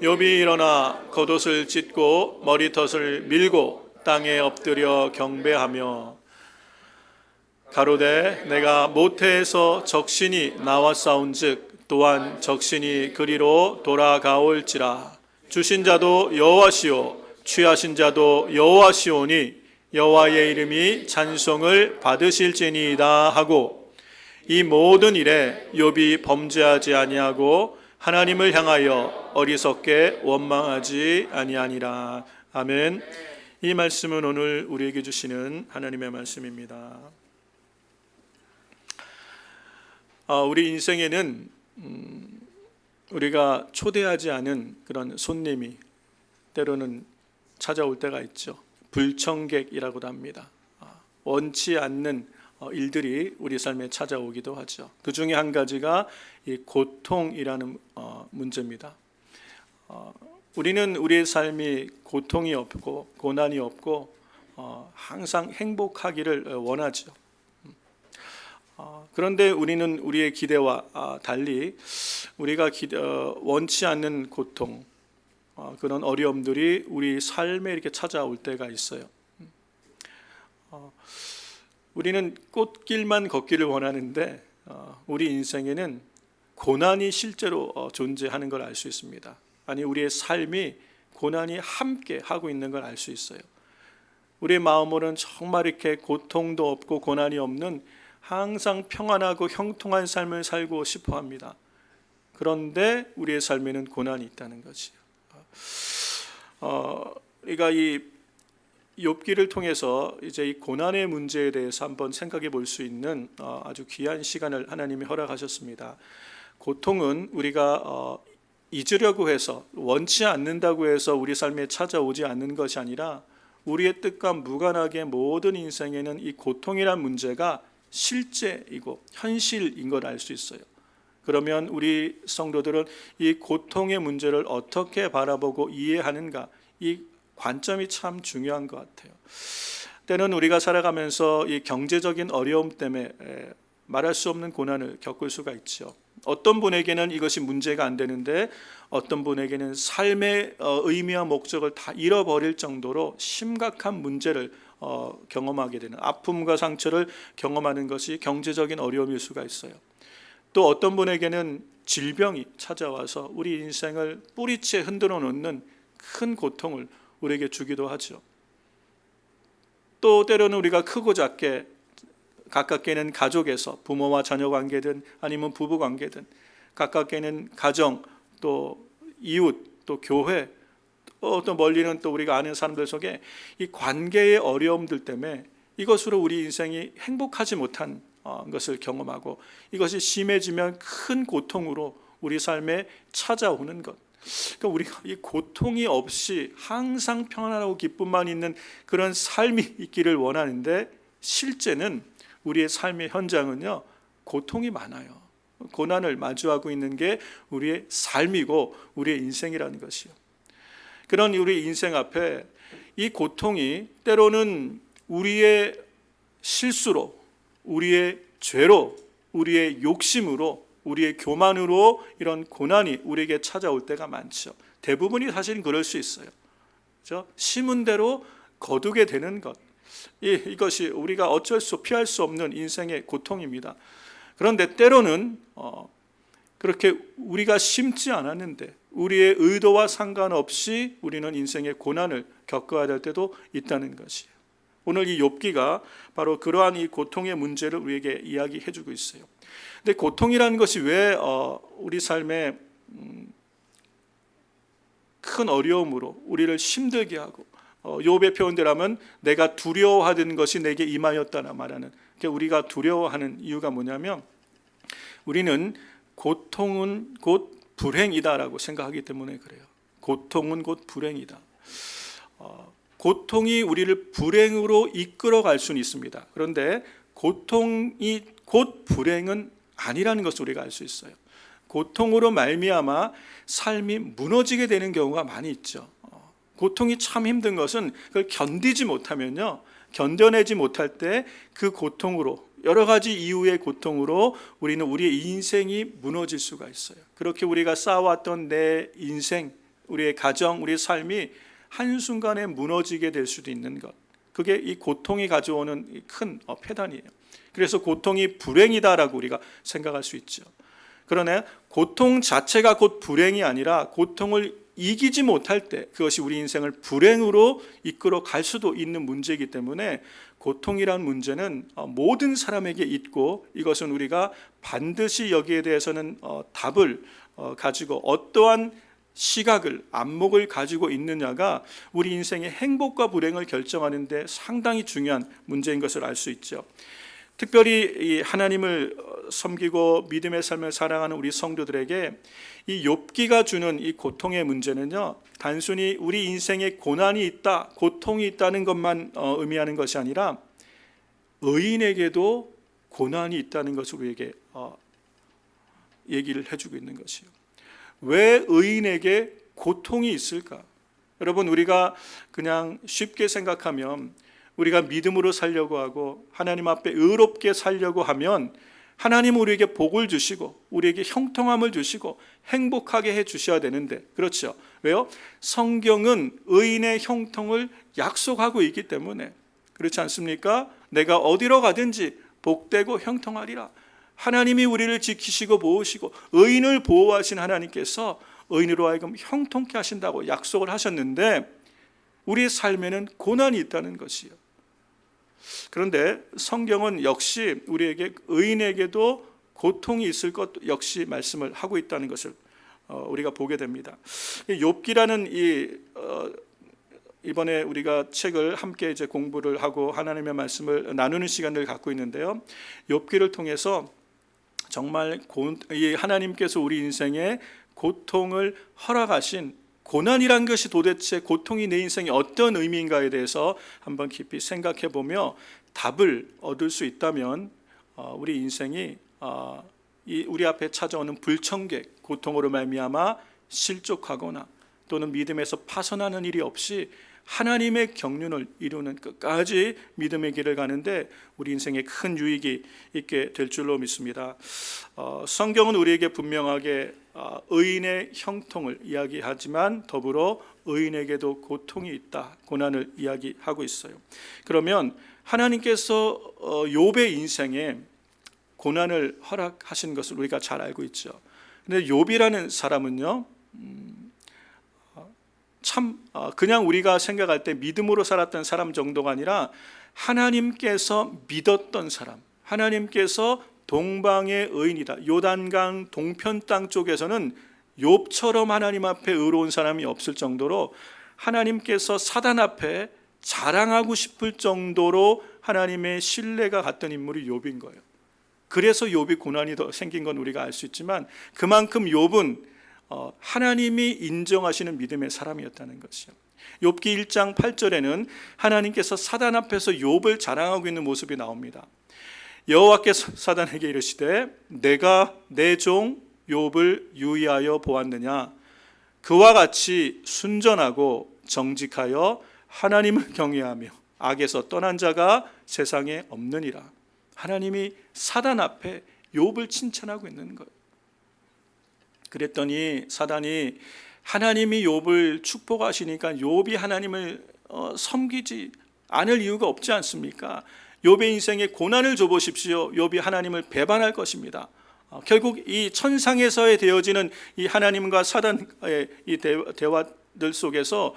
욥이 일어나 겉옷을 찢고 머리털을 밀고 땅에 엎드려 경배하며 가로되 내가 모태에서 적신이 나와 싸운즉 또한 적신이 그리로 돌아가올지라. 주신 자도 여호와시오 취하신 자도 여호와시오니 여호와의 이름이 찬송을 받으실지니이다 하고, 이 모든 일에 욥이 범죄하지 아니하고 하나님을 향하여 어리석게 원망하지 아니하니라. 아멘. 이 말씀은 오늘 우리에게 주시는 하나님의 말씀입니다. 우리 인생에는 우리가 초대하지 않은 그런 손님이 때로는 찾아올 때가 있죠. 불청객이라고도 합니다. 원치 않는 일들이 우리 삶에 찾아오기도 하죠. 그 중에 한 가지가 이 고통이라는 문제입니다. 우리는 우리의 삶이 고통이 없고 고난이 없고 항상 행복하기를 원하죠. 그런데 우리는 우리의 기대와 달리 우리가 원치 않는 고통, 그런 어려움들이 우리 삶에 이렇게 찾아올 때가 있어요. 우리는 꽃길만 걷기를 원하는데 우리 인생에는 고난이 실제로 존재하는 걸 알 수 있습니다. 아니, 우리의 삶이 고난이 함께 하고 있는 걸 알 수 있어요. 우리의 마음으로는 정말 이렇게 고통도 없고 고난이 없는 항상 평안하고 형통한 삶을 살고 싶어 합니다. 그런데 우리의 삶에는 고난이 있다는 거지요. 우리가 이 욥기를 통해서 이제 이 고난의 문제에 대해서 한번 생각해 볼 수 있는 아주 귀한 시간을 하나님이 허락하셨습니다. 고통은 우리가 잊으려고 해서, 원치 않는다고 해서 우리 삶에 찾아오지 않는 것이 아니라 우리의 뜻과 무관하게 모든 인생에는 이 고통이란 문제가 실제이고 현실인 걸 알 수 있어요. 그러면 우리 성도들은 이 고통의 문제를 어떻게 바라보고 이해하는가, 이 관점이 참 중요한 것 같아요. 때는 우리가 살아가면서 이 경제적인 어려움 때문에 말할 수 없는 고난을 겪을 수가 있죠. 어떤 분에게는 이것이 문제가 안 되는데 어떤 분에게는 삶의 의미와 목적을 다 잃어버릴 정도로 심각한 문제를 경험하게 되는, 아픔과 상처를 경험하는 것이 경제적인 어려움일 수가 있어요. 또 어떤 분에게는 질병이 찾아와서 우리 인생을 뿌리째 흔들어 놓는 큰 고통을 우리에게 주기도 하죠. 또 때로는 우리가 크고 작게 가깝게는 가족에서 부모와 자녀 관계든 아니면 부부 관계든, 가깝게는 가정, 또 이웃, 또 교회, 또 멀리는 또 우리가 아는 사람들 속에 이 관계의 어려움들 때문에 이것으로 우리 인생이 행복하지 못한 것을 경험하고, 이것이 심해지면 큰 고통으로 우리 삶에 찾아오는 것. 그러니까 우리가 이 고통이 없이 항상 평안하고 기쁨만 있는 그런 삶이 있기를 원하는데, 실제는 우리의 삶의 현장은요, 고통이 많아요. 고난을 마주하고 있는 게 우리의 삶이고 우리의 인생이라는 것이요. 그런 우리 인생 앞에 이 고통이 때로는 우리의 실수로, 우리의 죄로, 우리의 욕심으로, 우리의 교만으로 이런 고난이 우리에게 찾아올 때가 많죠. 대부분이 사실은 그럴 수 있어요. 그렇죠? 심은 대로 거두게 되는 것, 이것이 우리가 피할 수 없는 인생의 고통입니다. 그런데 때로는 그렇게 우리가 심지 않았는데 우리의 의도와 상관없이 우리는 인생의 고난을 겪어야 될 때도 있다는 것이에요. 오늘 이 욥기가 바로 그러한 이 고통의 문제를 우리에게 이야기해 주고 있어요. 근데 고통이라는 것이 왜 우리 삶에 큰 어려움으로 우리를 힘들게 하고, 욥의 표현대로라면 내가 두려워하던 것이 내게 임하였다나 말하는, 우리가 두려워하는 이유가 뭐냐면 우리는 고통은 곧 불행이다라고 생각하기 때문에 그래요. 고통은 곧 불행이다. 고통이 우리를 불행으로 이끌어갈 수는 있습니다. 그런데 고통이 곧 불행은 아니라는 것을 우리가 알 수 있어요. 고통으로 말미암아 삶이 무너지게 되는 경우가 많이 있죠. 고통이 참 힘든 것은 그걸 견디지 못하면요, 견뎌내지 못할 때 그 고통으로, 여러 가지 이유의 고통으로 우리는 우리의 인생이 무너질 수가 있어요. 그렇게 우리가 쌓아왔던 내 인생, 우리의 가정, 우리의 삶이 한순간에 무너지게 될 수도 있는 것, 그게 이 고통이 가져오는 큰 폐단이에요. 그래서 고통이 불행이다라고 우리가 생각할 수 있죠. 그러나 고통 자체가 곧 불행이 아니라 고통을 이기지 못할 때 그것이 우리 인생을 불행으로 이끌어 갈 수도 있는 문제이기 때문에 고통이란 문제는 모든 사람에게 있고, 이것은 우리가 반드시 여기에 대해서는 답을 가지고 어떠한 시각을, 안목을 가지고 있느냐가 우리 인생의 행복과 불행을 결정하는 데 상당히 중요한 문제인 것을 알 수 있죠. 특별히 이 하나님을 섬기고 믿음의 삶을 살아가는 우리 성도들에게 이 욥기가 주는 이 고통의 문제는요, 단순히 우리 인생에 고난이 있다, 고통이 있다는 것만 의미하는 것이 아니라 의인에게도 고난이 있다는 것을 우리에게 얘기를 해주고 있는 것이에요. 왜 의인에게 고통이 있을까? 여러분, 우리가 그냥 쉽게 생각하면 우리가 믿음으로 살려고 하고 하나님 앞에 의롭게 살려고 하면 하나님은 우리에게 복을 주시고 우리에게 형통함을 주시고 행복하게 해 주셔야 되는데, 그렇죠? 왜요? 성경은 의인의 형통을 약속하고 있기 때문에, 그렇지 않습니까? 내가 어디로 가든지 복되고 형통하리라. 하나님이 우리를 지키시고 보호시고 의인을 보호하신 하나님께서 의인으로 하여금 형통케 하신다고 약속을 하셨는데 우리의 삶에는 고난이 있다는 것이요. 그런데 성경은 역시 우리에게 의인에게도 고통이 있을 것 역시 말씀을 하고 있다는 것을 우리가 보게 됩니다. 욥기라는 이번에 우리가 책을 함께 이제 공부를 하고 하나님의 말씀을 나누는 시간을 갖고 있는데요. 욥기를 통해서 정말 이 하나님께서 우리 인생에 고통을 허락하신 고난이란 것이 도대체 고통이 내 인생에 어떤 의미인가에 대해서 한번 깊이 생각해 보며 답을 얻을 수 있다면 우리 인생이 우리 앞에 찾아오는 불청객, 고통으로 말미암아 실족하거나 또는 믿음에서 파선하는 일이 없이 하나님의 경륜을 이루는 끝까지 믿음의 길을 가는데 우리 인생에 큰 유익이 있게 될 줄로 믿습니다. 성경은 우리에게 분명하게 의인의 형통을 이야기하지만 더불어 의인에게도 고통이 있다, 고난을 이야기하고 있어요. 그러면 하나님께서 욥의 인생에 고난을 허락하신 것을 우리가 잘 알고 있죠. 근데 욥이라는 사람은요, 참 그냥 우리가 생각할 때 믿음으로 살았던 사람 정도가 아니라 하나님께서 믿었던 사람, 하나님께서 동방의 의인이다, 요단강 동편 땅 쪽에서는 욥처럼 하나님 앞에 의로운 사람이 없을 정도로 하나님께서 사단 앞에 자랑하고 싶을 정도로 하나님의 신뢰가 갔던 인물이 욥인 거예요. 그래서 욥이 고난이 더 생긴 건 우리가 알 수 있지만 그만큼 욥은 하나님이 인정하시는 믿음의 사람이었다는 것이요. 욥기 1장 8절에는 하나님께서 사단 앞에서 욥을 자랑하고 있는 모습이 나옵니다. 여호와께서 사단에게 이르시되 내가 내 종 욥을 유의하여 보았느냐, 그와 같이 순전하고 정직하여 하나님을 경외하며 악에서 떠난 자가 세상에 없느니라. 하나님이 사단 앞에 욥을 칭찬하고 있는 거예요. 그랬더니 사단이 하나님이 욥을 축복하시니까 욥이 하나님을 섬기지 않을 이유가 없지 않습니까? 욥의 인생에 고난을 줘보십시오. 욥이 하나님을 배반할 것입니다. 결국 이 천상에서의 되어지는 이 하나님과 사단의 이 대화들 속에서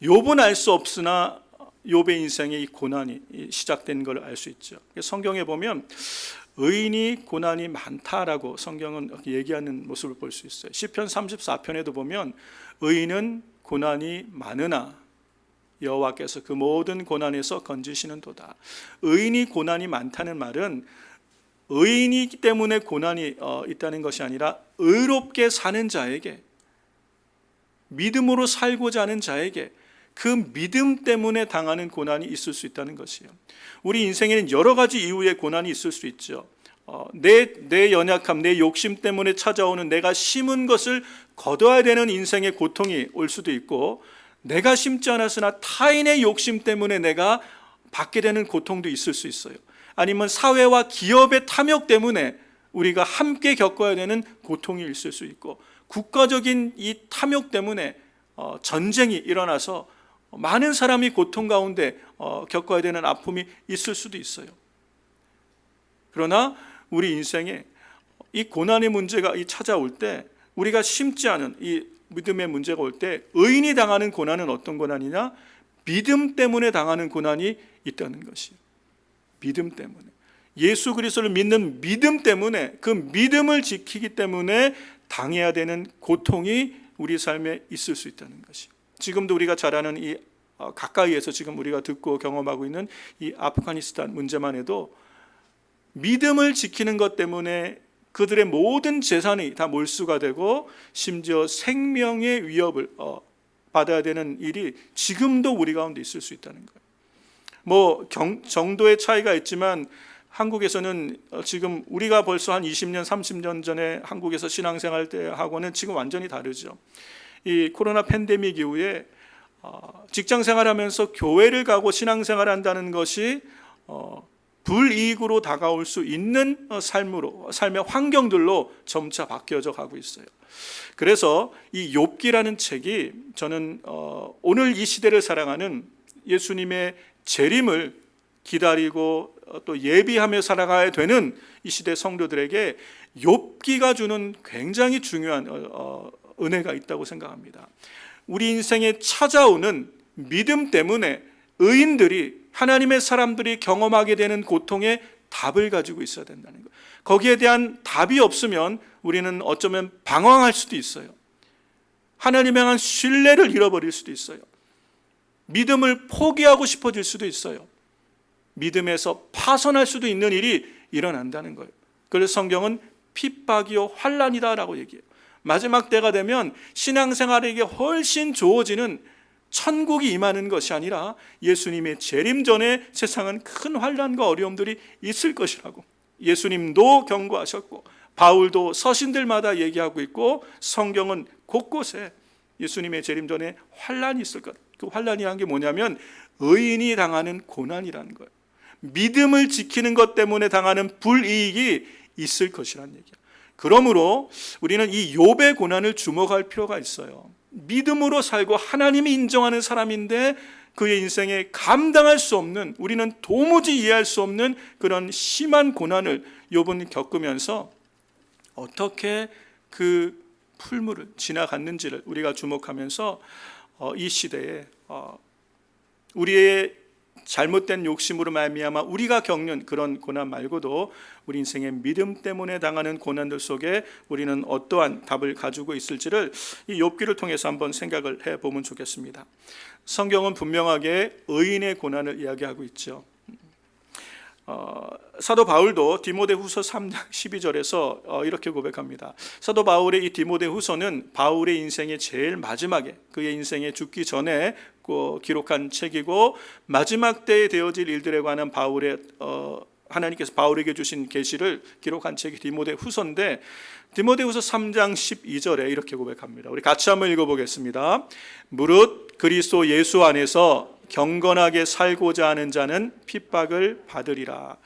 욥은 알 수 없으나 욥의 인생에 이 고난이 시작된 걸 알 수 있죠. 성경에 보면 의인이 고난이 많다라고 성경은 얘기하는 모습을 볼 수 있어요. 시편 34편에도 보면 의인은 고난이 많으나 여호와께서 그 모든 고난에서 건지시는도다. 의인이 고난이 많다는 말은 의인이기 때문에 고난이 있다는 것이 아니라 의롭게 사는 자에게, 믿음으로 살고자 하는 자에게 그 믿음 때문에 당하는 고난이 있을 수 있다는 것이에요. 우리 인생에는 여러 가지 이유의 고난이 있을 수 있죠. 내 연약함, 내 욕심 때문에 찾아오는 내가 심은 것을 거둬야 되는 인생의 고통이 올 수도 있고, 내가 심지 않았으나 타인의 욕심 때문에 내가 받게 되는 고통도 있을 수 있어요. 아니면 사회와 기업의 탐욕 때문에 우리가 함께 겪어야 되는 고통이 있을 수 있고, 국가적인 이 탐욕 때문에 전쟁이 일어나서 많은 사람이 고통 가운데 겪어야 되는 아픔이 있을 수도 있어요. 그러나 우리 인생에 이 고난의 문제가 찾아올 때, 우리가 심지 않은 이 믿음의 문제가 올 때 의인이 당하는 고난은 어떤 고난이냐? 믿음 때문에 당하는 고난이 있다는 것이에요. 믿음 때문에, 예수 그리스도를 믿는 믿음 때문에, 그 믿음을 지키기 때문에 당해야 되는 고통이 우리 삶에 있을 수 있다는 것이. 지금도 우리가 잘 아는 이 가까이에서 지금 우리가 듣고 경험하고 있는 이 아프가니스탄 문제만 해도 믿음을 지키는 것 때문에 그들의 모든 재산이 다 몰수가 되고 심지어 생명의 위협을 받아야 되는 일이 지금도 우리 가운데 있을 수 있다는 거예요. 뭐 정도의 차이가 있지만 한국에서는 지금 우리가 벌써 한 20년, 30년 전에 한국에서 신앙생활 때 하고는 지금 완전히 다르죠. 이 코로나 팬데믹 이후에 직장생활하면서 교회를 가고 신앙생활한다는 것이 불이익으로 다가올 수 있는 삶의 환경들로 점차 바뀌어져 가고 있어요. 그래서 이 욥기라는 책이 저는 오늘 이 시대를 살아가는 예수님의 재림을 기다리고 또 예비하며 살아가야 되는 이 시대 성도들에게 욥기가 주는 굉장히 중요한 은혜가 있다고 생각합니다. 우리 인생에 찾아오는 믿음 때문에 의인들이, 하나님의 사람들이 경험하게 되는 고통에 답을 가지고 있어야 된다는 거예요. 거기에 대한 답이 없으면 우리는 어쩌면 방황할 수도 있어요. 하나님에 향한 신뢰를 잃어버릴 수도 있어요. 믿음을 포기하고 싶어질 수도 있어요. 믿음에서 파선할 수도 있는 일이 일어난다는 거예요. 그래서 성경은 핍박이요 환난이다라고 얘기해요. 마지막 때가 되면 신앙생활에게 훨씬 좋아지는 천국이 임하는 것이 아니라 예수님의 재림 전에 세상은 큰 환난과 어려움들이 있을 것이라고 예수님도 경고하셨고 바울도 서신들마다 얘기하고 있고 성경은 곳곳에 예수님의 재림 전에 환난이 있을 것. 그 환난이라는 게 뭐냐면 의인이 당하는 고난이라는 거예요. 믿음을 지키는 것 때문에 당하는 불이익이 있을 것이라는 얘기예요. 그러므로 우리는 이 욥의 고난을 주목할 필요가 있어요. 믿음으로 살고 하나님이 인정하는 사람인데 그의 인생에 감당할 수 없는, 우리는 도무지 이해할 수 없는 그런 심한 고난을 욥은 겪으면서 어떻게 그 풀물을 지나갔는지를 우리가 주목하면서 이 시대에 우리의 잘못된 욕심으로 말미암아 우리가 겪는 그런 고난 말고도 우리 인생의 믿음 때문에 당하는 고난들 속에 우리는 어떠한 답을 가지고 있을지를 이 욥기를 통해서 한번 생각을 해보면 좋겠습니다. 성경은 분명하게 의인의 고난을 이야기하고 있죠. 사도 바울도 디모데후서 3장 12절에서 이렇게 고백합니다. 사도 바울의 이 디모데후서는 바울의 인생의 제일 마지막에, 그의 인생에 죽기 전에 기록한 책이고 마지막 때에 되어질 일들에 관한 바울의 하나님께서 바울에게 주신 계시를 기록한 책이 디모데후서인데 디모데후서 3장 12절에 이렇게 고백합니다. 우리 같이 한번 읽어보겠습니다. 무릇 그리스도 예수 안에서 경건하게 살고자 하는 자는 핍박을 받으리라.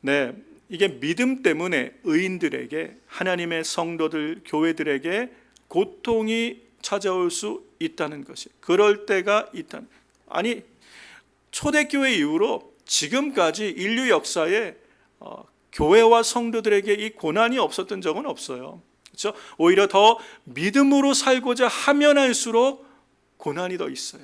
네, 이게 믿음 때문에 의인들에게, 하나님의 성도들, 교회들에게 고통이 찾아올 수 있다는 것이, 그럴 때가 있다는. 아니, 초대교회 이후로 지금까지 인류 역사에 교회와 성도들에게 이 고난이 없었던 적은 없어요. 그렇죠? 오히려 더 믿음으로 살고자 하면 할수록 고난이 더 있어요.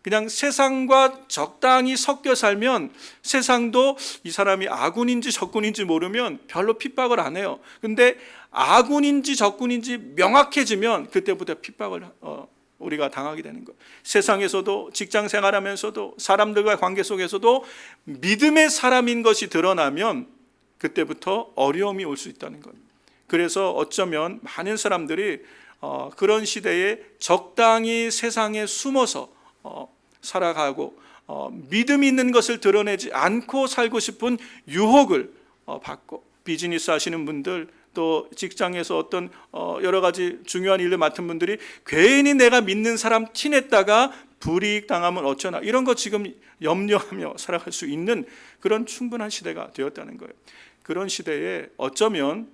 그냥 세상과 적당히 섞여 살면 세상도 이 사람이 아군인지 적군인지 모르면 별로 핍박을 안 해요. 근데 아군인지 적군인지 명확해지면 그때부터 핍박을 우리가 당하게 되는 거예요. 세상에서도, 직장 생활하면서도, 사람들과의 관계 속에서도 믿음의 사람인 것이 드러나면 그때부터 어려움이 올 수 있다는 거예요. 그래서 어쩌면 많은 사람들이 그런 시대에 적당히 세상에 숨어서 살아가고 믿음 있는 것을 드러내지 않고 살고 싶은 유혹을 받고, 비즈니스 하시는 분들, 또 직장에서 어떤 여러 가지 중요한 일을 맡은 분들이 괜히 내가 믿는 사람 티냈다가 불이익 당하면 어쩌나, 이런 거 지금 염려하며 살아갈 수 있는 그런 충분한 시대가 되었다는 거예요. 그런 시대에 어쩌면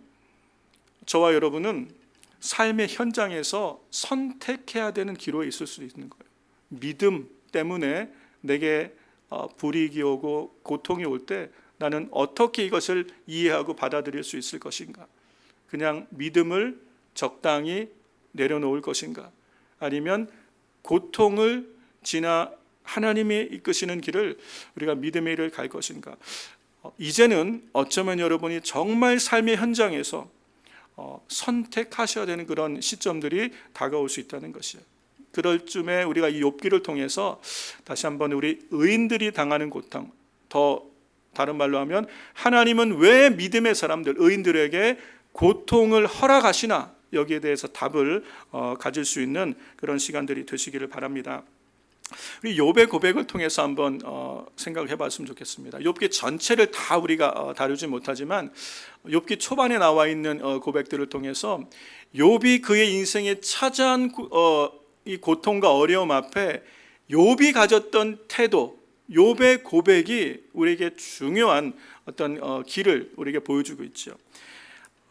저와 여러분은 삶의 현장에서 선택해야 되는 기로에 있을 수 있는 거예요. 믿음 때문에 내게 불이익이 오고 고통이 올 때 나는 어떻게 이것을 이해하고 받아들일 수 있을 것인가? 그냥 믿음을 적당히 내려놓을 것인가? 아니면 고통을 지나 하나님이 이끄시는 길을 우리가 믿음의 길을 갈 것인가? 이제는 어쩌면 여러분이 정말 삶의 현장에서 선택하셔야 되는 그런 시점들이 다가올 수 있다는 것이에요. 그럴 쯤에 우리가 이 욥기를 통해서 다시 한번 우리 의인들이 당하는 고통, 더 다른 말로 하면 하나님은 왜 믿음의 사람들, 의인들에게 고통을 허락하시나, 여기에 대해서 답을 가질 수 있는 그런 시간들이 되시기를 바랍니다. 우리 욥의 고백을 통해서 한번 생각을 해봤으면 좋겠습니다. 욥기 전체를 다 우리가 다루지 못하지만 욥기 초반에 나와 있는 고백들을 통해서 욥이 그의 인생에 차지한 이 고통과 어려움 앞에 욥이 가졌던 태도, 욥의 고백이 우리에게 중요한 어떤 길을 우리에게 보여주고 있죠.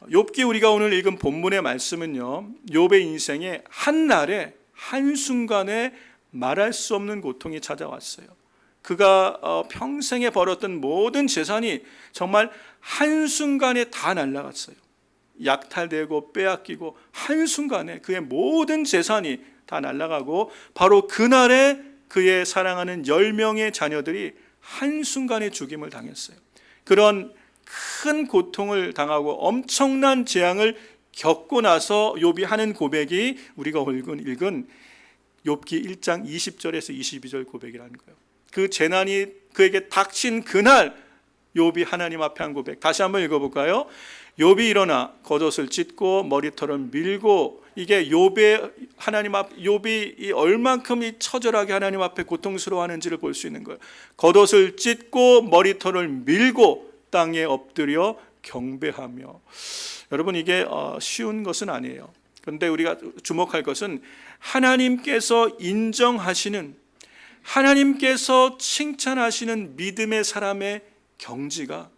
욥기 우리가 오늘 읽은 본문의 말씀은요, 욥의 인생에 한날에 한순간에 말할 수 없는 고통이 찾아왔어요. 그가 평생에 벌었던 모든 재산이 정말 한순간에 다 날아갔어요. 약탈되고 빼앗기고 한순간에 그의 모든 재산이 다 날아가고 바로 그날에 그의 사랑하는 10명의 자녀들이 한순간에 죽임을 당했어요. 그런 큰 고통을 당하고 엄청난 재앙을 겪고 나서 욥이 하는 고백이 우리가 읽은 욥기 1장 20절에서 22절 고백이라는 거예요. 그 재난이 그에게 닥친 그날 욥이 하나님 앞에 한 고백, 다시 한번 읽어볼까요? 욥이 일어나 겉옷을 찢고 머리털을 밀고, 이게 욥의 하나님 앞, 욥이 얼만큼 이 처절하게 하나님 앞에 고통스러워하는지를 볼 수 있는 거예요. 겉옷을 찢고 머리털을 밀고 땅에 엎드려 경배하며. 여러분, 이게 쉬운 것은 아니에요. 그런데 우리가 주목할 것은 하나님께서 인정하시는, 하나님께서 칭찬하시는 믿음의 사람의 경지가,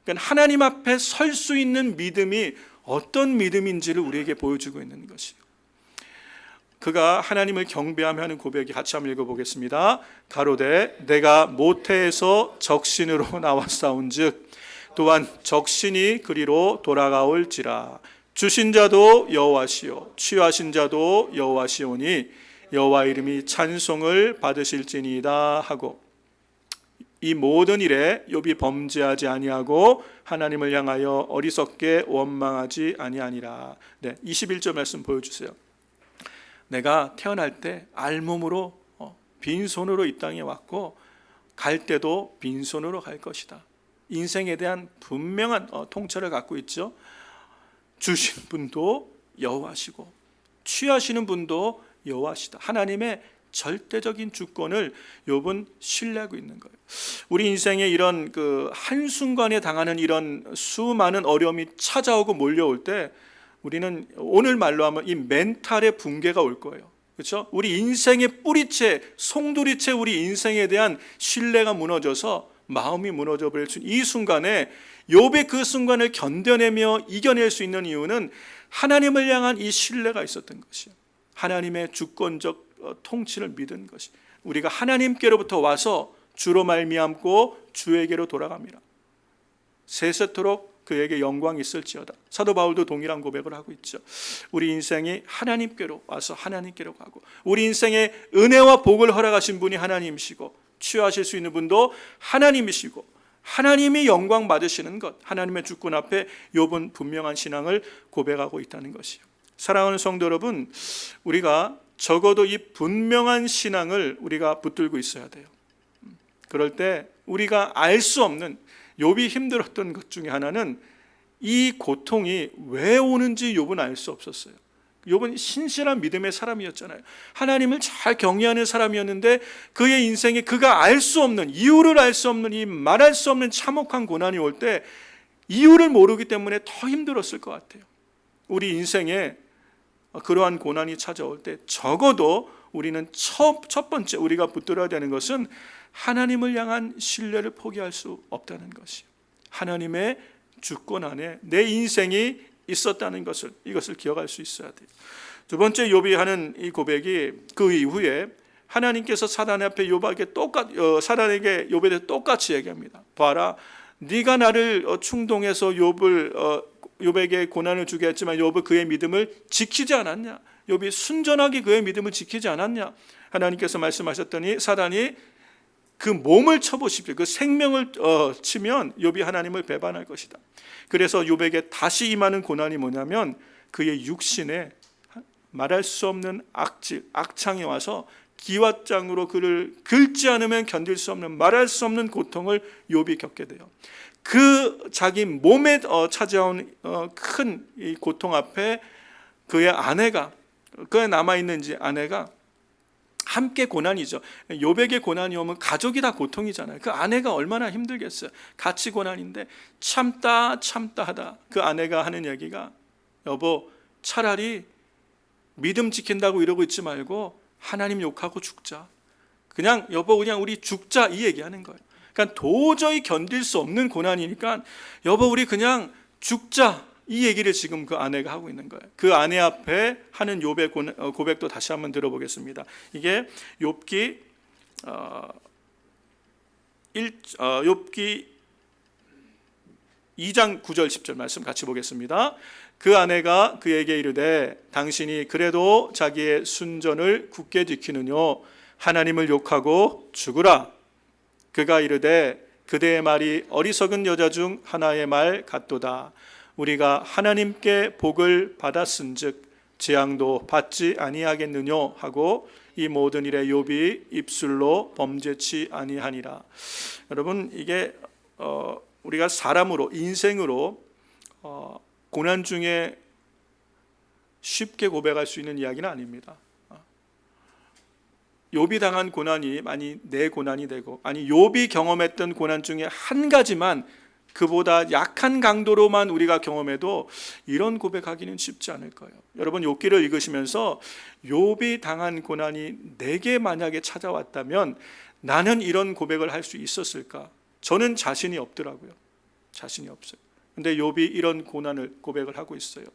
그러니까 하나님 앞에 설 수 있는 믿음이 어떤 믿음인지를 우리에게 보여주고 있는 것이에요. 그가 하나님을 경배하며 하는 고백이 같이 한번 읽어보겠습니다. 가로되 내가 모태에서 적신으로 나왔사온즉 또한 적신이 그리로 돌아가올지라. 주신 자도 여호와시요 취하신 자도 여호와시오니 여호와 이름이 찬송을 받으실지니이다 하고, 이 모든 일에 욥이 범죄하지 아니하고 하나님을 향하여 어리석게 원망하지 아니하니라. 네, 21절 말씀 보여주세요. 내가 태어날 때 알몸으로 빈손으로 이 땅에 왔고 갈 때도 빈손으로 갈 것이다. 인생에 대한 분명한 통찰을 갖고 있죠. 주신 분도 여호와시고 취하시는 분도 여호와시다. 하나님의 절대적인 주권을 욥은 신뢰하고 있는 거예요. 우리 인생에 이런 그 한순간에 당하는 이런 수많은 어려움이 찾아오고 몰려올 때 우리는 오늘 말로 하면 이 멘탈의 붕괴가 올 거예요. 그렇죠? 우리 인생의 뿌리채, 송두리째 우리 인생에 대한 신뢰가 무너져서 마음이 무너져 버릴 수 있는 이 순간에, 욥의 그 순간을 견뎌내며 이겨낼 수 있는 이유는 하나님을 향한 이 신뢰가 있었던 것이에요. 하나님의 주권적 통치를 믿은 것이, 우리가 하나님께로부터 와서 주로 말미암고 주에게로 돌아갑니다. 세세토록 그에게 영광이 있을지어다. 사도 바울도 동일한 고백을 하고 있죠. 우리 인생이 하나님께로 와서 하나님께로 가고, 우리 인생에 은혜와 복을 허락하신 분이 하나님이시고 취하실 수 있는 분도 하나님이시고 하나님이 영광 받으시는 것, 하나님의 주권 앞에 욥은 분명한 신앙을 고백하고 있다는 것이요. 사랑하는 성도 여러분, 우리가 적어도 이 분명한 신앙을 우리가 붙들고 있어야 돼요. 그럴 때 우리가 알 수 없는, 욥이 힘들었던 것 중에 하나는 이 고통이 왜 오는지 욥은 알 수 없었어요. 욥은 신실한 믿음의 사람이었잖아요. 하나님을 잘 경외하는 사람이었는데 그의 인생에 그가 알 수 없는, 이유를 알 수 없는, 이 말할 수 없는 참혹한 고난이 올 때 이유를 모르기 때문에 더 힘들었을 것 같아요. 우리 인생에 그러한 고난이 찾아올 때 적어도 우리는 첫 번째 우리가 붙들어야 되는 것은 하나님을 향한 신뢰를 포기할 수 없다는 것이에요. 하나님의 주권 안에 내 인생이 있었다는 것을, 이것을 기억할 수 있어야 돼요. 두 번째, 욥이 하는 이 고백이 그 이후에 하나님께서 사단 앞에 사단에게 욥에 대해 똑같이 얘기합니다. 봐라, 네가 나를 충동해서 욥에게 고난을 주게 했지만 욥은 그의 믿음을 지키지 않았냐? 욥이 순전하게 그의 믿음을 지키지 않았냐? 하나님께서 말씀하셨더니 사단이 그 몸을 쳐보십시오. 그 생명을 치면 욥이 하나님을 배반할 것이다. 그래서 욥에게 다시 임하는 고난이 뭐냐면 그의 육신에 말할 수 없는 악질, 악창이 와서 기왓장으로 그를 긁지 않으면 견딜 수 없는, 말할 수 없는 고통을 욥이 겪게 돼요. 그 자기 몸에 찾아온 큰 이 고통 앞에 그의 아내가, 그에 남아있는 아내가 함께 고난이죠. 욥에게 고난이 오면 가족이 다 고통이잖아요. 그 아내가 얼마나 힘들겠어요. 같이 고난인데 참다 하다 그 아내가 하는 얘기가, 여보, 차라리 믿음 지킨다고 이러고 있지 말고 하나님 욕하고 죽자. 그냥 여보, 그냥 우리 죽자, 이 얘기하는 거예요. 그러니까 도저히 견딜 수 없는 고난이니까 여보, 우리 그냥 죽자, 이 얘기를 지금 그 아내가 하고 있는 거예요. 그 아내 앞에 하는 욥의 고백도 다시 한번 들어보겠습니다. 이게 욥기 2장 9절 10절 말씀 같이 보겠습니다. 그 아내가 그에게 이르되 당신이 그래도 자기의 순전을 굳게 지키느뇨 하나님을 욕하고 죽으라. 그가 이르되 그대의 말이 어리석은 여자 중 하나의 말 같도다. 우리가 하나님께 복을 받았은즉 재앙도 받지 아니하겠느뇨 하고 이 모든 일에 욥이 입술로 범죄치 아니하니라. 여러분, 이게 우리가 사람으로, 인생으로 고난 중에 쉽게 고백할 수 있는 이야기는 아닙니다. 욥이 당한 고난이 많이 내 고난이 되고, 아니 욥이 경험했던 고난 중에 한 가지만, 그보다 약한 강도로만 우리가 경험해도 이런 고백하기는 쉽지 않을 거예요. 여러분, 욥기를 읽으시면서 욥이 당한 고난이 내게 만약에 찾아왔다면 나는 이런 고백을 할 수 있었을까? 저는 자신이 없더라고요. 자신이 없어요. 근데 욥이 이런 고난을 고백을 하고 있어요.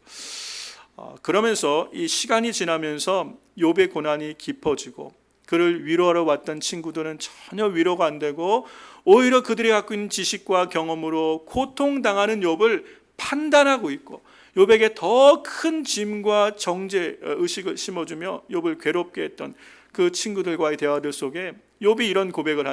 그러면서 이 시간이 지나면서 욥의 고난이 깊어지고, 그를 위로하러 왔던 친구들은 전혀 위로가 안 되고 오히려 그들이 갖고 있는 지식과 경험으로 고통당하는 욥을 판단하고 있고, 욥에게 더 큰 짐과 정죄 의식을 심어주며 욥을 괴롭게 했던 그 친구들과의 대화들 속에 욥이 이런 고백을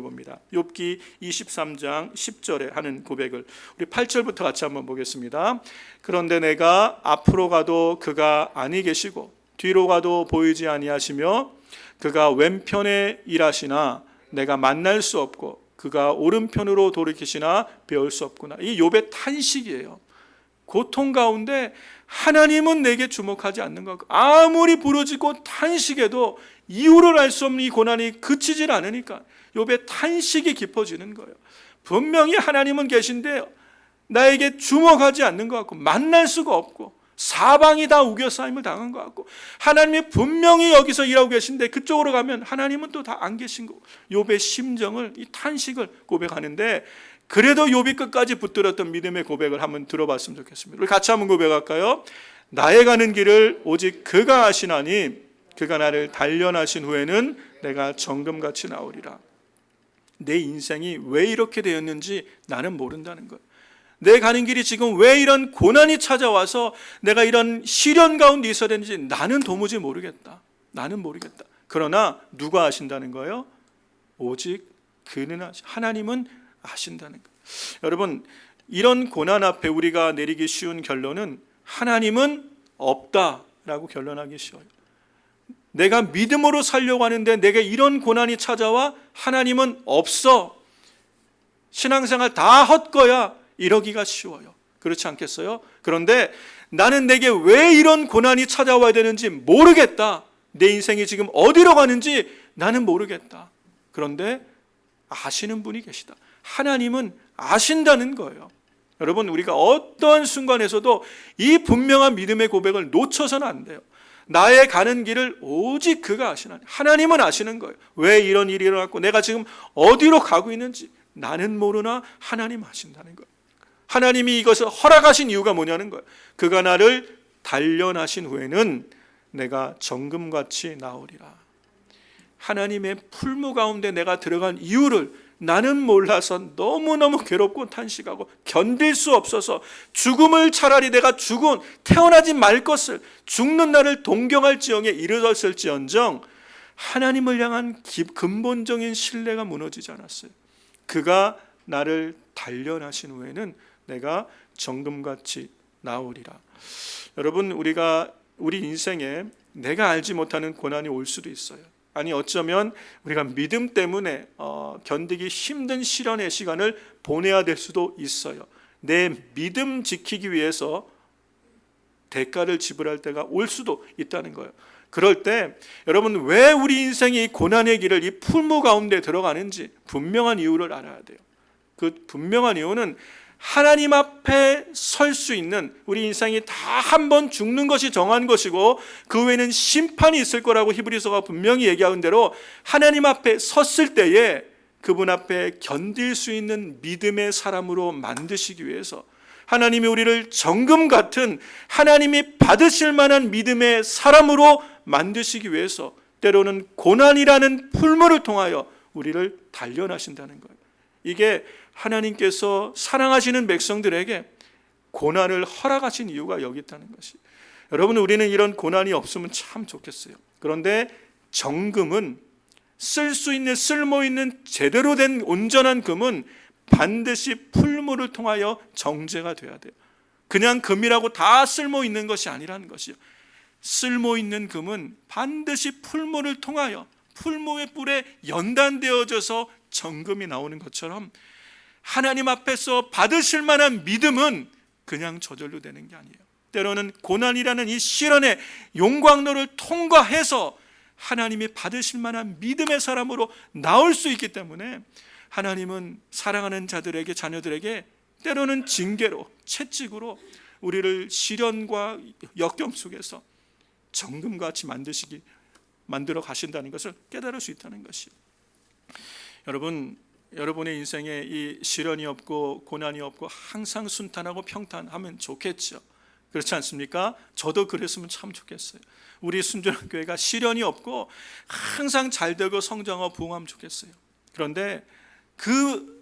봅니다. 욥기 23장 10절에 하는 고백을 우리 8절부터 같이 한번 보겠습니다. 그런데 내가 앞으로 가도 그가 아니 계시고 뒤로 가도 보이지 아니하시며 그가 왼편에 일하시나 내가 만날 수 없고 그가 오른편으로 돌이키시나 배울 수 없구나. 이 욥의 탄식이에요. 고통 가운데 하나님은 내게 주목하지 않는 것 같고, 아무리 부르짖고 탄식해도 이유를 알 수 없는 이 고난이 그치질 않으니까 욥의 탄식이 깊어지는 거예요. 분명히 하나님은 계신데 나에게 주목하지 않는 것 같고, 만날 수가 없고, 사방이 다 우겨싸임을 당한 것 같고, 하나님이 분명히 여기서 일하고 계신데 그쪽으로 가면 하나님은 또 다 안 계신 거고, 욥의 심정을, 이 탄식을 고백하는데, 그래도 욥이 끝까지 붙들었던 믿음의 고백을 한번 들어봤으면 좋겠습니다. 우리 같이 한번 고백할까요? 나의 가는 길을 오직 그가 아시나니 그가 나를 단련하신 후에는 내가 정금같이 나오리라. 내 인생이 왜 이렇게 되었는지 나는 모른다는 거예요. 내 가는 길이 지금 왜 이런 고난이 찾아와서 내가 이런 시련 가운데 있어야 되는지 나는 도무지 모르겠다. 나는 모르겠다. 그러나 누가 아신다는 거예요? 오직 그는 하나님은 아신다는 거예요. 여러분, 이런 고난 앞에 우리가 내리기 쉬운 결론은 하나님은 없다라고 결론하기 쉬워요. 내가 믿음으로 살려고 하는데 내게 이런 고난이 찾아와 하나님은 없어, 신앙생활 다 헛거야, 이러기가 쉬워요. 그렇지 않겠어요? 그런데 나는 내게 왜 이런 고난이 찾아와야 되는지 모르겠다. 내 인생이 지금 어디로 가는지 나는 모르겠다. 그런데 아시는 분이 계시다. 하나님은 아신다는 거예요. 여러분, 우리가 어떤 순간에서도 이 분명한 믿음의 고백을 놓쳐서는 안 돼요. 나의 가는 길을 오직 그가 아시나니, 하나님은 아시는 거예요. 왜 이런 일이 일어났고 내가 지금 어디로 가고 있는지 나는 모르나 하나님 아신다는 거예요. 하나님이 이것을 허락하신 이유가 뭐냐는 거예요. 그가 나를 단련하신 후에는 내가 정금같이 나오리라. 하나님의 풀무 가운데 내가 들어간 이유를 나는 몰라서 너무너무 괴롭고 탄식하고 견딜 수 없어서 죽음을 차라리 내가 태어나지 말 것을 죽는 날을 동경할지언에 이르렀을지언정 하나님을 향한 근본적인 신뢰가 무너지지 않았어요. 그가 나를 단련하신 후에는 내가 정금같이 나오리라. 여러분, 우리 인생에 내가 알지 못하는 고난이 올 수도 있어요. 아니 어쩌면 우리가 믿음 때문에 견디기 힘든 시련의 시간을 보내야 될 수도 있어요. 내 믿음 지키기 위해서 대가를 지불할 때가 올 수도 있다는 거예요. 그럴 때 여러분, 왜 우리 인생이 고난의 길을 이 풀무 가운데 들어가는지 분명한 이유를 알아야 돼요. 그 분명한 이유는 하나님 앞에 설 수 있는, 우리 인생이 다 한 번 죽는 것이 정한 것이고 그 외에는 심판이 있을 거라고 히브리서가 분명히 얘기하는 대로 하나님 앞에 섰을 때에 그분 앞에 견딜 수 있는 믿음의 사람으로 만드시기 위해서 하나님이 우리를 정금 같은, 하나님이 받으실 만한 믿음의 사람으로 만드시기 위해서 때로는 고난이라는 풀무를 통하여 우리를 단련하신다는 거예요. 이게 하나님께서 사랑하시는 백성들에게 고난을 허락하신 이유가 여기 있다는 것이. 여러분, 우리는 이런 고난이 없으면 참 좋겠어요. 그런데 정금은, 쓸 수 있는, 쓸모 있는 제대로 된 온전한 금은 반드시 풀무를 통하여 정제가 돼야 돼요. 그냥 금이라고 다 쓸모 있는 것이 아니라는 것이요. 쓸모 있는 금은 반드시 풀무를 통하여 풀무의 뿔에 연단되어져서 정금이 나오는 것처럼 하나님 앞에서 받으실 만한 믿음은 그냥 저절로 되는 게 아니에요. 때로는 고난이라는 이 시련의 용광로를 통과해서 하나님이 받으실 만한 믿음의 사람으로 나올 수 있기 때문에 하나님은 사랑하는 자들에게, 자녀들에게 때로는 징계로, 채찍으로 우리를 시련과 역경 속에서 정금같이 만들어 가신다는 것을 깨달을 수 있다는 것이요. 여러분의 인생에 이 시련이 없고 고난이 없고 항상 순탄하고 평탄하면 좋겠죠. 그렇지 않습니까? 저도 그랬으면 참 좋겠어요. 우리 순전한 교회가 시련이 없고 항상 잘 되고 성장하고 부흥하면 좋겠어요. 그런데 그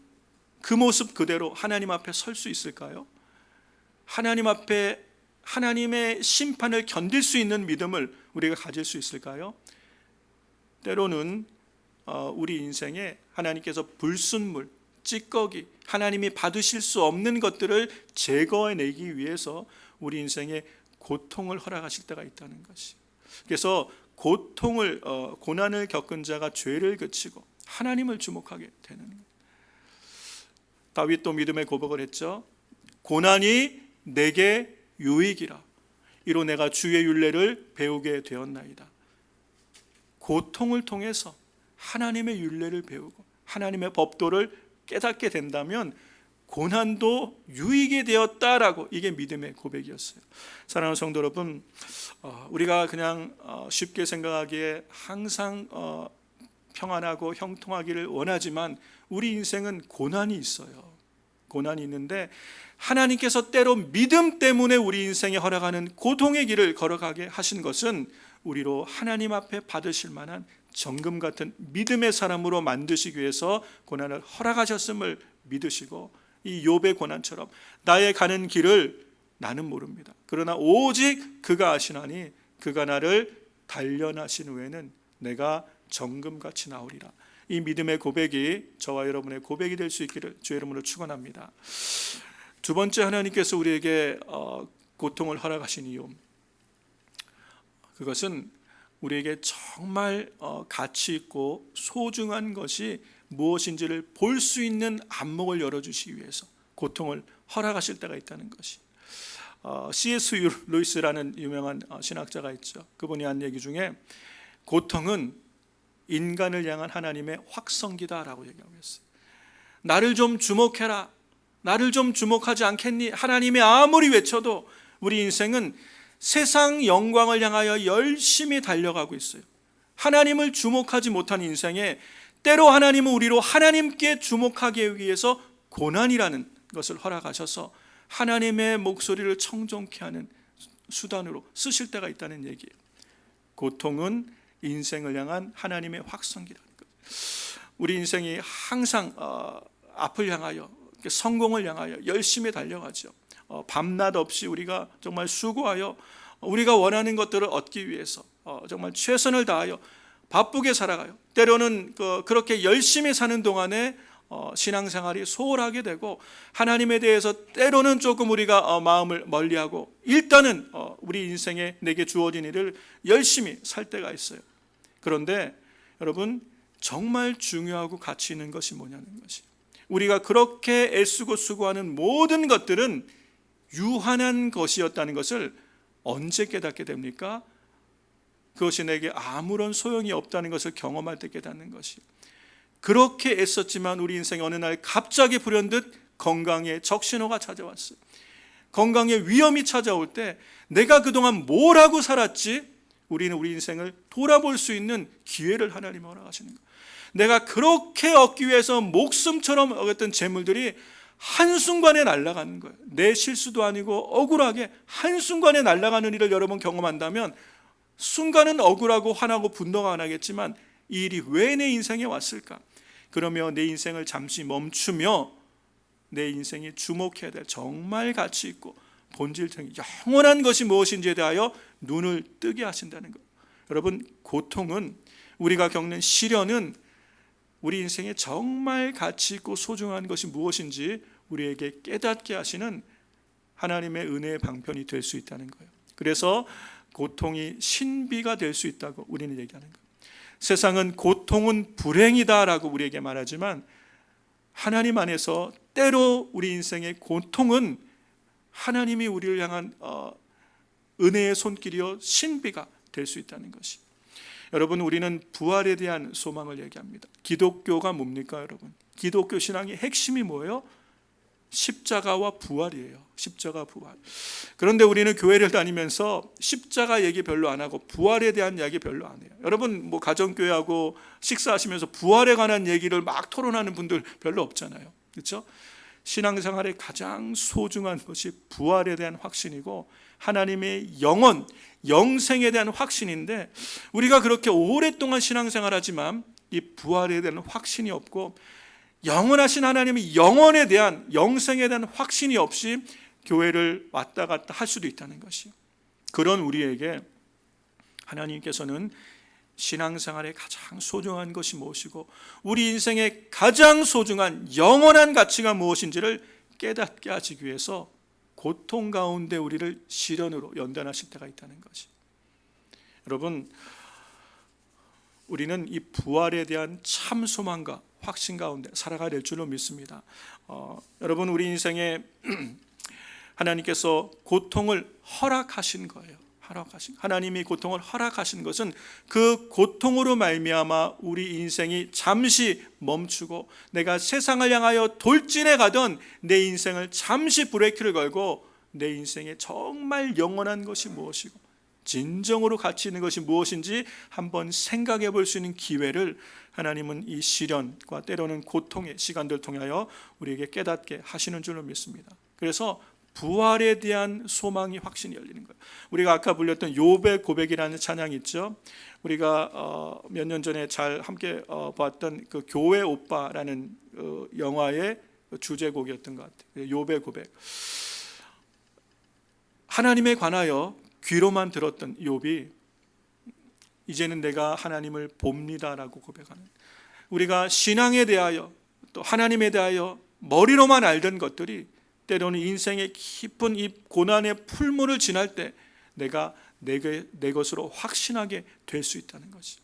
모습 그대로 하나님 앞에 설 수 있을까요? 하나님 앞에 하나님의 심판을 견딜 수 있는 믿음을 우리가 가질 수 있을까요? 때로는 우리 인생에 하나님께서 불순물, 찌꺼기, 하나님이 받으실 수 없는 것들을 제거해내기 위해서 우리 인생에 고통을 허락하실 때가 있다는 것이. 그래서 고난을 겪은 자가 죄를 그치고 하나님을 주목하게 되는 거예요. 다윗도 믿음의 고백을 했죠. 고난이 내게 유익이라. 이로 내가 주의 율례를 배우게 되었나이다. 고통을 통해서 하나님의 율례를 배우고 하나님의 법도를 깨닫게 된다면 고난도 유익이 되었다라고, 이게 믿음의 고백이었어요. 사랑하는 성도 여러분, 우리가 그냥 쉽게 생각하기에 항상 평안하고 형통하기를 원하지만 우리 인생은 고난이 있어요. 고난이 있는데 하나님께서 때로 믿음 때문에 우리 인생에 허락하는 고통의 길을 걸어가게 하신 것은 우리로 하나님 앞에 받으실 만한 정금 같은 믿음의 사람으로 만드시기 위해서 고난을 허락하셨음을 믿으시고, 이 욥의 고난처럼 나의 가는 길을 나는 모릅니다. 그러나 오직 그가 아시나니 그가 나를 단련하신 후에는 내가 정금같이 나오리라. 이 믿음의 고백이 저와 여러분의 고백이 될 수 있기를 주의 이름으로 축원합니다. 두 번째, 하나님께서 우리에게 고통을 허락하신 이유, 그것은 우리에게 정말 가치 있고 소중한 것이 무엇인지를 볼 수 있는 안목을 열어주시기 위해서 고통을 허락하실 때가 있다는 것이. C.S. 루이스라는 유명한 신학자가 있죠. 그분이 한 얘기 중에 고통은 인간을 향한 하나님의 확성기다라고 얘기하고 있어요. 나를 좀 주목해라, 나를 좀 주목하지 않겠니? 하나님이 아무리 외쳐도 우리 인생은 세상 영광을 향하여 열심히 달려가고 있어요. 하나님을 주목하지 못한 인생에 때로 하나님은 우리로 하나님께 주목하기 위해서 고난이라는 것을 허락하셔서 하나님의 목소리를 청종케 하는 수단으로 쓰실 때가 있다는 얘기예요. 고통은 인생을 향한 하나님의 확성기라는 거예요. 우리 인생이 항상 앞을 향하여, 성공을 향하여 열심히 달려가죠. 밤낮 없이 우리가 정말 수고하여 우리가 원하는 것들을 얻기 위해서 정말 최선을 다하여 바쁘게 살아가요. 때로는 그렇게 열심히 사는 동안에 신앙생활이 소홀하게 되고 하나님에 대해서 때로는 조금 우리가 마음을 멀리하고 일단은 우리 인생에 내게 주어진 일을 열심히 살 때가 있어요. 그런데 여러분, 정말 중요하고 가치 있는 것이 뭐냐는 것이, 우리가 그렇게 애쓰고 수고하는 모든 것들은 유한한 것이었다는 것을 언제 깨닫게 됩니까? 그것이 내게 아무런 소용이 없다는 것을 경험할 때 깨닫는 것이. 그렇게 애썼지만 우리 인생에 어느 날 갑자기 불현듯 건강에 적신호가 찾아왔어요. 건강에 위험이 찾아올 때 내가 그동안 뭘 하고 살았지? 우리는 우리 인생을 돌아볼 수 있는 기회를 하나님이 허락하시는 거예요. 내가 그렇게 얻기 위해서 목숨처럼 얻었던 재물들이 한순간에 날아가는 거예요. 내 실수도 아니고 억울하게 한순간에 날아가는 일을 여러분 경험한다면 순간은 억울하고 화나고 분노가 안 하겠지만 이 일이 왜 내 인생에 왔을까? 그러며 내 인생을 잠시 멈추며 내 인생이 주목해야 될 정말 가치 있고 본질적인 영원한 것이 무엇인지에 대하여 눈을 뜨게 하신다는 것. 여러분, 고통은, 우리가 겪는 시련은 우리 인생에 정말 가치 있고 소중한 것이 무엇인지 우리에게 깨닫게 하시는 하나님의 은혜의 방편이 될 수 있다는 거예요. 그래서 고통이 신비가 될 수 있다고 우리는 얘기하는 거예요. 세상은 고통은 불행이다라고 우리에게 말하지만 하나님 안에서 때로 우리 인생의 고통은 하나님이 우리를 향한 은혜의 손길이요 신비가 될 수 있다는 것이. 여러분, 우리는 부활에 대한 소망을 얘기합니다. 기독교가 뭡니까 여러분? 기독교 신앙의 핵심이 뭐예요? 십자가와 부활이에요. 십자가, 부활. 그런데 우리는 교회를 다니면서 십자가 얘기 별로 안 하고 부활에 대한 이야기 별로 안 해요. 여러분, 가정교회하고 식사하시면서 부활에 관한 얘기를 막 토론하는 분들 별로 없잖아요. 그렇죠? 신앙생활의 가장 소중한 것이 부활에 대한 확신이고 하나님의 영원, 영생에 대한 확신인데, 우리가 그렇게 오랫동안 신앙생활하지만 이 부활에 대한 확신이 없고 영원하신 하나님의 영원에 대한, 영생에 대한 확신이 없이 교회를 왔다 갔다 할 수도 있다는 것이요. 그런 우리에게 하나님께서는 신앙생활의 가장 소중한 것이 무엇이고 우리 인생의 가장 소중한 영원한 가치가 무엇인지를 깨닫게 하시기 위해서 고통 가운데 우리를 시련으로 연단하실 때가 있다는 것이. 여러분, 우리는 이 부활에 대한 참 소망과 확신 가운데 살아가야 될 줄로 믿습니다. 여러분, 우리 인생에 하나님께서 고통을 허락하신 거예요. 하나님이 고통을 허락하신 것은 그 고통으로 말미암아 우리 인생이 잠시 멈추고 내가 세상을 향하여 돌진해 가던 내 인생을 잠시 브레이크를 걸고 내 인생에 정말 영원한 것이 무엇이고 진정으로 가치 있는 것이 무엇인지 한번 생각해 볼 수 있는 기회를 하나님은 이 시련과 때로는 고통의 시간들을 통하여 우리에게 깨닫게 하시는 줄로 믿습니다. 그래서 부활에 대한 소망이, 확신이 열리는 거예요. 우리가 아까 불렸던 욥의 고백이라는 찬양이 있죠. 우리가 몇 년 전에 잘 함께 봤던 그 교회 오빠라는 영화의 주제곡이었던 것 같아요. 욥의 고백. 하나님에 관하여 귀로만 들었던 욥이 이제는 내가 하나님을 봅니다라고 고백하는, 우리가 신앙에 대하여 또 하나님에 대하여 머리로만 알던 것들이 때로는 인생의 깊은 이 고난의 풀물을 지날 때 내가 내 것으로 확신하게 될 수 있다는 것이.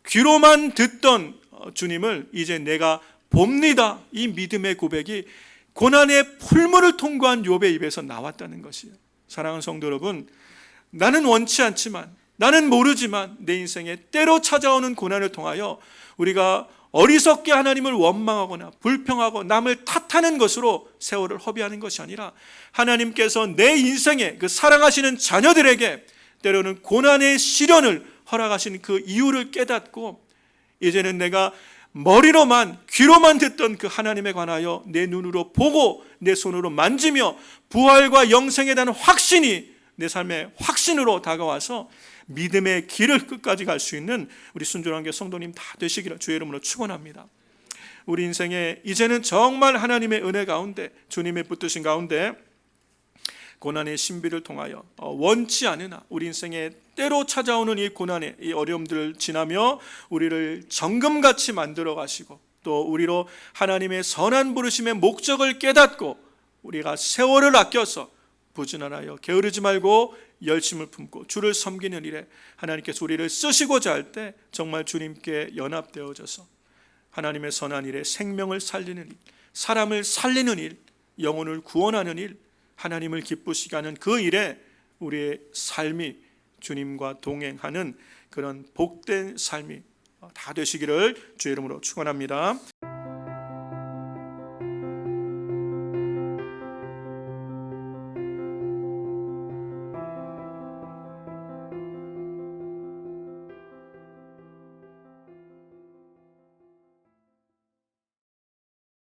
귀로만 듣던 주님을 이제 내가 봅니다. 이 믿음의 고백이 고난의 풀물을 통과한 욥의 입에서 나왔다는 것이에요. 사랑하는 성도 여러분, 나는 원치 않지만, 나는 모르지만 내 인생에 때로 찾아오는 고난을 통하여 우리가 어리석게 하나님을 원망하거나 불평하고 남을 탓하는 것으로 세월을 허비하는 것이 아니라 하나님께서 내 인생에 그 사랑하시는 자녀들에게 때로는 고난의 시련을 허락하신 그 이유를 깨닫고 이제는 내가 머리로만 귀로만 듣던 그 하나님에 관하여 내 눈으로 보고 내 손으로 만지며 부활과 영생에 대한 확신이 내 삶의 확신으로 다가와서 믿음의 길을 끝까지 갈 수 있는 우리 순종한 교회 성도님 다 되시기를 주의 이름으로 축원합니다. 우리 인생에 이제는 정말 하나님의 은혜 가운데 주님의 붙드신 가운데 고난의 신비를 통하여 원치 않으나 우리 인생에 때로 찾아오는 이 고난의 이 어려움들을 지나며 우리를 정금같이 만들어 가시고 또 우리로 하나님의 선한 부르심의 목적을 깨닫고 우리가 세월을 아껴서 부지런하여 게으르지 말고 열심을 품고 주를 섬기는 일에 하나님께서 우리를 쓰시고자 할 때 정말 주님께 연합되어져서 하나님의 선한 일에 생명을 살리는 일, 사람을 살리는 일, 영혼을 구원하는 일, 하나님을 기쁘시게 하는 그 일에 우리의 삶이 주님과 동행하는 그런 복된 삶이 다 되시기를 주의 이름으로 축원합니다.